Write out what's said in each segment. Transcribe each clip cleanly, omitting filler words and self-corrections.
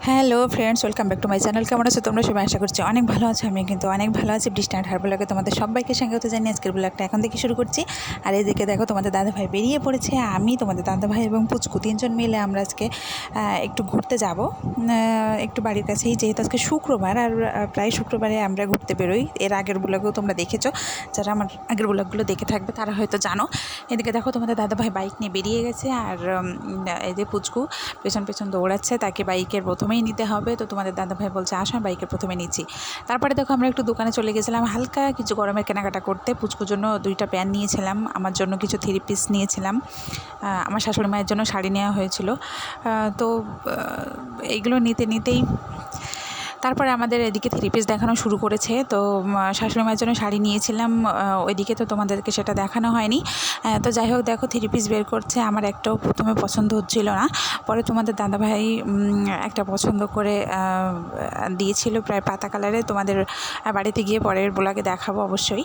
Hello friends, welcome back to my channel. কেমন আছো তোমরা সবাই? আশা করছি অনেক ভালো আছো। আমি কিন্তু অনেক ভালো আছি। বৃষ্টি অ্যান্ড হার ব্লগে তোমাদের সবাইকে স্বাগত জানিয়ে আজকের ব্লগটা এখন থেকে শুরু করছি। আর এদিকে দেখো তোমাদের দাদাভাই বেরিয়ে পড়েছে। আমি, তোমাদের দাদাভাই এবং পুচকু তিনজন মিলে আমরা আজকে একটু ঘুরতে যাব, একটু বাড়ির কাছেই, যেহেতু আজকে শুক্রবার। আর প্রায় শুক্রবারে আমরা ঘুরতে বেরোই। এর আগের ব্লগেও তোমরা দেখেছো, যারা আমার আগের ব্লগগুলো দেখে থাকবে তারা হয়তো জানো। এদিকে দেখো তোমাদের দাদাভাই বাইক নিয়ে বেরিয়ে গেছে, আর এই যে পুচকু পেছন পেছন দৌড়াচ্ছে, তাকে বাইকের প্রথমেই নিতে হবে। তো তোমাদের দাদাভাই বলছে আসো, বাইকের প্রথমে নিচ্ছি। তারপরে দেখো আমরা একটু দোকানে চলে গেছিলাম হালকা কিছু গরমের কেনাকাটা করতে। পুচকুর জন্য 2টা প্যান্ট নিয়েছিলাম, আমার জন্য কিছু 3 পিস নিয়েছিলাম, আমার শাশুড়ি মায়ের জন্য শাড়ি নেওয়া হয়েছিল। তো এইগুলো নিতেই তারপরে আমাদের এদিকে 3 পিস দেখানো শুরু করেছে। তো শাশুড়ি মায়ের জন্য শাড়ি নিয়েছিলাম, ওইদিকে তো তোমাদেরকে সেটা দেখানো হয়নি। তো যাই হোক, দেখো 3 পিস বের করছে। আমার একটাও প্রথমে পছন্দ হচ্ছিল না, পরে তোমাদের দাদাভাই একটা পছন্দ করে দিয়েছিল, প্রায় পাতা কালারে। তোমাদের বাড়িতে গিয়ে পরের ব্লগে দেখাবো অবশ্যই।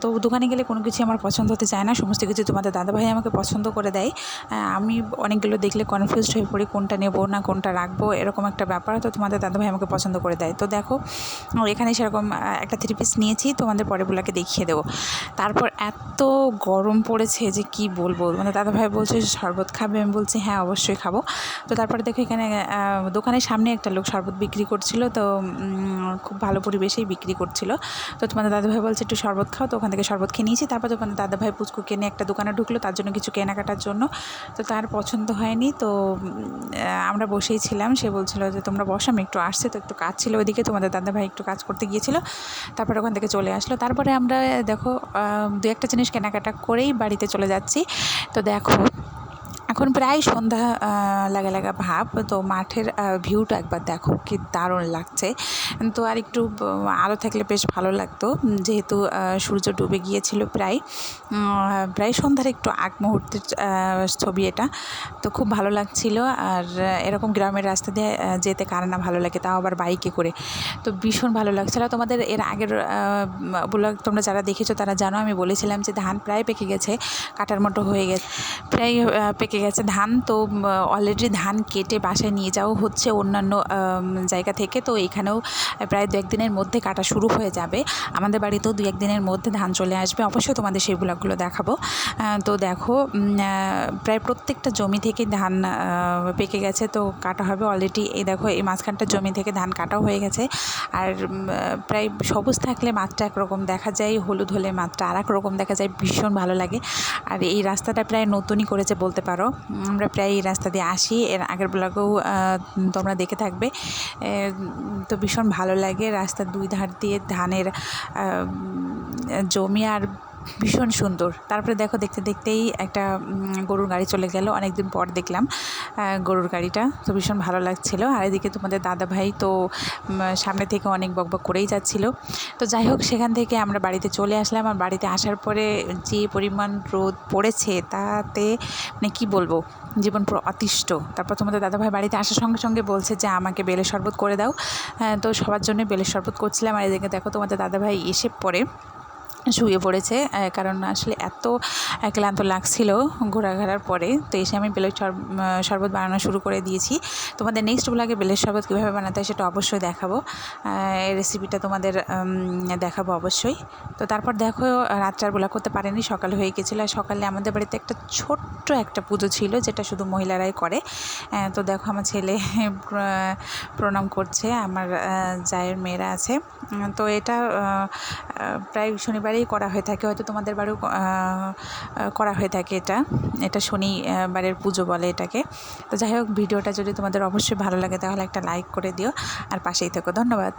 তো দোকানে গেলে কোনো কিছু আমার পছন্দ হতে চায় না, সমস্ত কিছু তোমাদের দাদাভাই আমাকে পছন্দ করে দেয়। আমি অনেকগুলো দেখলে কনফিউজড হয়ে পড়ি, কোনটা নেব না কোনটা রাখবো, এরকম একটা ব্যাপার। তো তোমাদের দাদাভাই আমাকে পছন্দ করে দেয়। তো দেখো এখানে সেরকম একটা 3 পিস নিয়েছি, তোমাদের পরের ব্লগে দেখিয়ে দেবো। তারপর এত গরম পড়েছে যে কি বলবো। মানে দাদাভাই বলছে শরবত খাবে, আমি বলছি হ্যাঁ অবশ্যই খাবো। তো তারপরে দেখো এখানে দোকানের সামনে একটা লোক শরবত বিক্রি করছিল, তো খুব ভালো পরিবেশেই বিক্রি করছিল। তো তোমাদের দাদাভাই বলছে একটু শরবত খাও, তো ওখান থেকে শরবত খেয়ে নিয়েছি। তারপর তোমাদের দাদাভাই পুচকু কিনে একটা দোকানে ঢুকলো, তার জন্য কিছু কেনাকাটার জন্য। তো তার পছন্দ হয়নি, তো আমরা বসেই ছিলাম। সে বলছিল যে তোমরা বসো, আমি একটু আসছে, তো একটু কাজ ছিল ওইদিকে। তোমাদের দাদাভাই একটু কাজ করতে গিয়েছিল, তারপরে ওখান থেকে চলে আসলো। তারপরে আমরা দেখো 2-1টা জিনিস কেনাকাটা করেই বাড়িতে চলে যাচ্ছি। তো দেখো এখন প্রায় সন্ধ্যা লাগা ভাব। তো মাঠের ভিউটা একবার দেখো, কি দারুণ লাগছে। তো আর একটু আলো থাকলে বেশ ভালো লাগতো, যেহেতু সূর্য ডুবে গিয়েছিল প্রায় সন্ধ্যার একটু আগ মুহূর্তের ছবি এটা। তো খুব ভালো লাগছিল। আর এরকম গ্রামের রাস্তা দিয়ে যেতে কার না ভালো লাগে, তাও আবার বাইকে করে। তো ভীষণ ভালো লাগছিল। তোমাদের এর আগের ব্লগ তোমরা যারা দেখেছো তারা জানো, আমি বলেছিলাম যে ধান প্রায় পেকে গেছে, কাটার মতো হয়ে গেছে, প্রায় পেকে গেছে ধান। তো অলরেডি ধান কেটে বাসায় নিয়ে যাওয়া হচ্ছে অন্যান্য জায়গা থেকে। তো এইখানেও প্রায় 2-1 দিনের মধ্যে কাটা শুরু হয়ে যাবে। আমাদের বাড়িতেও 2-1 দিনের মধ্যে ধান চলে আসবে, অবশ্যই তোমাদের সেই ব্লগগুলো দেখাবো। তো দেখো প্রায় প্রত্যেকটা জমি থেকে ধান পেকে গেছে, তো কাটা হবে অলরেডি। এই দেখো এই মাঝখানটা জমি থেকে ধান কাটাও হয়ে গেছে। আর প্রায় সবুজ থাকলে মাছটা একরকম দেখা যায়, হলুদ হলে মাছটা আর এক রকম দেখা যায়, ভীষণ ভালো লাগে। আর এই রাস্তাটা প্রায় নতুনই করেছে বলতে পারো, আমরা প্রায় এই রাস্তা দিয়ে আসি। এর আগের ব্লগেও তোমরা দেখে থাকবে। তো ভীষণ ভালো লাগে, রাস্তার 2 ধার দিয়ে ধানের জমি, আর ভীষণ সুন্দর। তারপরে দেখো দেখতেই একটা গরুর গাড়ি চলে গেল, অনেকদিন পর দেখলাম গরুর গাড়িটা। তো ভীষণ ভালো লাগছিল। আর এদিকে তোমাদের দাদাভাই তো সামনে থেকে অনেক বকবক করেই যাচ্ছিল। তো যাই হোক, সেখান থেকে আমরা বাড়িতে চলে আসলাম। আর বাড়িতে আসার পরে যে পরিমাণ রোদ পড়েছে, তাতে মানে কী বলবো, জীবন পুরো অতিষ্ঠ। তারপর তোমাদের দাদাভাই বাড়িতে আসার সঙ্গে সঙ্গে বলছে যে আমাকে বেলের শরবত করে দাও। তো সবার জন্য বেলের শরবত করছিলাম। আর এদিকে দেখো তোমাদের দাদাভাই এসে পরে শুয়ে পড়েছে, কারণ আসলে এত ক্লান্ত লাগছিল ঘোরাঘোরার পরে। তো এসে আমি বেলের শরবত বানানো শুরু করে দিয়েছি। তোমাদের নেক্সট ব্লগে বেলের শরবত কীভাবে বানাতে হয় সেটা অবশ্যই দেখাবো, এই রেসিপিটা তোমাদের দেখাবো অবশ্যই। তো তারপর দেখো রাত্রে আর ব্লগ করতে পারেনি, সকাল হয়ে গেছিলো। আর সকালে আমাদের বাড়িতে একটা ছোট্ট একটা পুজো ছিল, যেটা শুধু মহিলারাই করে। তো দেখো আমার ছেলে প্রণাম করছে, আমার জায়ের মেয়েরা আছে। তো এটা প্রায় শনিবারেই করা হয়ে থাকে, হয়তো তোমাদের বাড়িও করা হয়ে থাকে। এটা শনিবারের পুজো বলে এটাকে। তো যাই হোক, ভিডিওটা যদি তোমাদের অবশ্যই ভালো লাগে তাহলে একটা লাইক করে দিও, আর পাশেই থেকো। ধন্যবাদ।